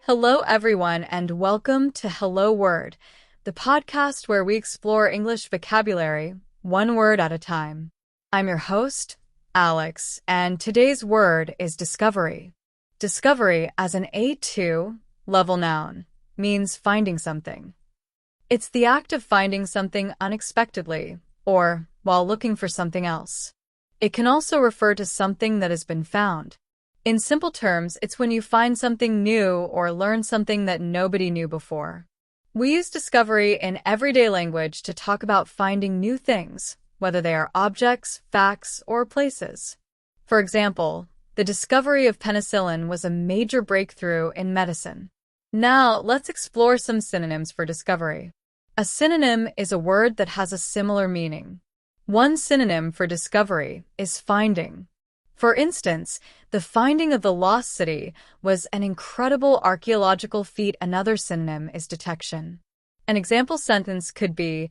Hello, everyone, and welcome to Hello Word, the podcast where we explore English vocabulary one word at a time. I'm your host, Alex, and today's word is discovery. Discovery, as an A2 level noun, means finding something. It's the act of finding something unexpectedly or while looking for something else. It can also refer to something that has been found. In simple terms, it's when you find something new or learn something that nobody knew before. We use discovery in everyday language to talk about finding new things, whether they are objects, facts, or places. For example, the discovery of penicillin was a major breakthrough in medicine. Now, let's explore some synonyms for discovery. A synonym is a word that has a similar meaning. One synonym for discovery is finding. For instance, the finding of the lost city was an incredible archaeological feat. Another synonym is detection. An example sentence could be,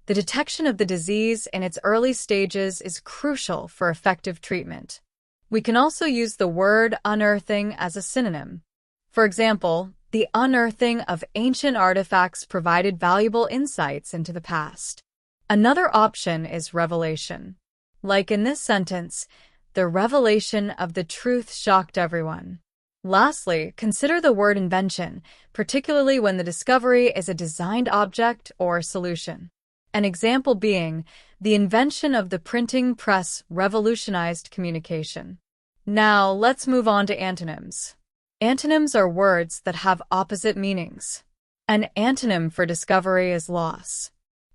the detection of the disease in its early stages is crucial for effective treatment. We can also use the word unearthing as a synonym. For example, the unearthing of ancient artifacts provided valuable insights into the past. Another option is revelation. Like in this sentence, the revelation of the truth shocked everyone. Lastly, consider the word invention, particularly when the discovery is a designed object or solution. An example being, the invention of the printing press revolutionized communication. Now, let's move on to antonyms. Antonyms are words that have opposite meanings. An antonym for discovery is loss.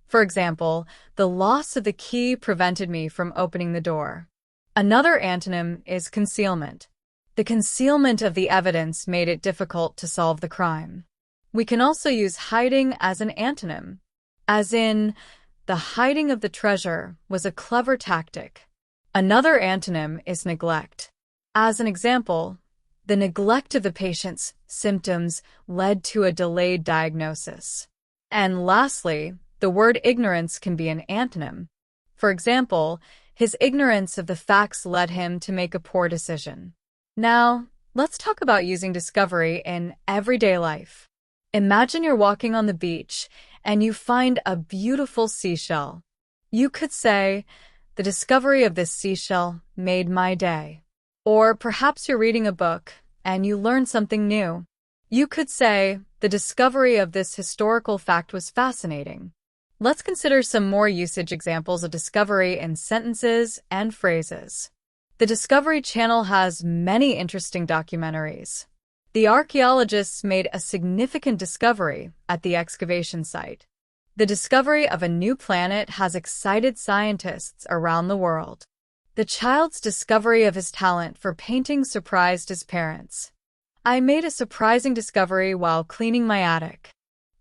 For example, the loss of the key prevented me from opening the door. Another antonym is concealment. The concealment of the evidence made it difficult to solve the crime. We can also use hiding as an antonym, as in, the hiding of the treasure was a clever tactic. Another antonym is neglect. As an example, the neglect of the patient's symptoms led to a delayed diagnosis. And lastly, the word ignorance can be an antonym. For example, his ignorance of the facts led him to make a poor decision. Now, let's talk about using discovery in everyday life. Imagine you're walking on the beach and you find a beautiful seashell. You could say, the discovery of this seashell made my day. Or perhaps you're reading a book and you learn something new. You could say, the discovery of this historical fact was fascinating. Let's consider some more usage examples of discovery in sentences and phrases. The Discovery Channel has many interesting documentaries. The archaeologists made a significant discovery at the excavation site. The discovery of a new planet has excited scientists around the world. The child's discovery of his talent for painting surprised his parents. I made a surprising discovery while cleaning my attic.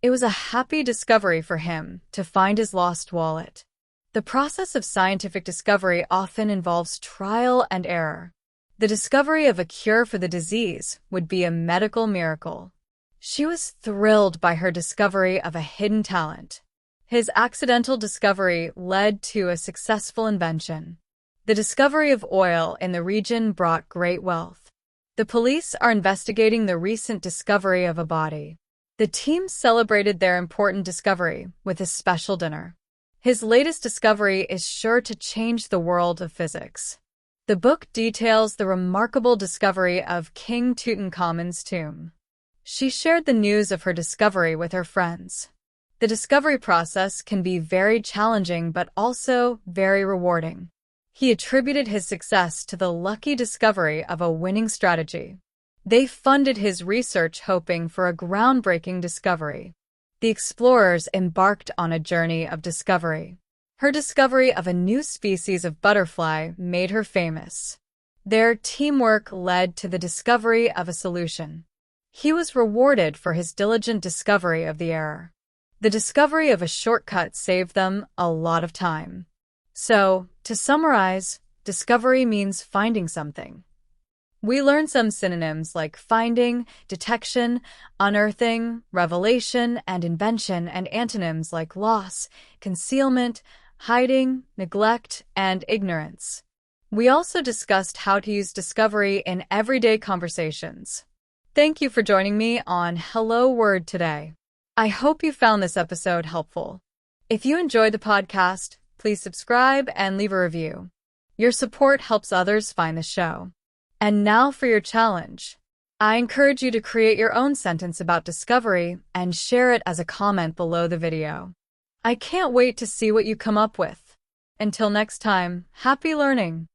It was a happy discovery for him to find his lost wallet. The process of scientific discovery often involves trial and error. The discovery of a cure for the disease would be a medical miracle. She was thrilled by her discovery of a hidden talent. His accidental discovery led to a successful invention. The discovery of oil in the region brought great wealth. The police are investigating the recent discovery of a body. The team celebrated their important discovery with a special dinner. His latest discovery is sure to change the world of physics. The book details the remarkable discovery of King Tutankhamun's tomb. She shared the news of her discovery with her friends. The discovery process can be very challenging but also very rewarding. He attributed his success to the lucky discovery of a winning strategy. They funded his research hoping for a groundbreaking discovery. The explorers embarked on a journey of discovery. Her discovery of a new species of butterfly made her famous. Their teamwork led to the discovery of a solution. He was rewarded for his diligent discovery of the error. The discovery of a shortcut saved them a lot of time. So, to summarize, discovery means finding something. We learned some synonyms like finding, detection, unearthing, revelation, and invention, and antonyms like loss, concealment, hiding, neglect, and ignorance. We also discussed how to use discovery in everyday conversations. Thank you for joining me on Hello Word today. I hope you found this episode helpful. If you enjoyed the podcast, please subscribe and leave a review. Your support helps others find the show. And now for your challenge. I encourage you to create your own sentence about discovery and share it as a comment below the video. I can't wait to see what you come up with. Until next time, happy learning!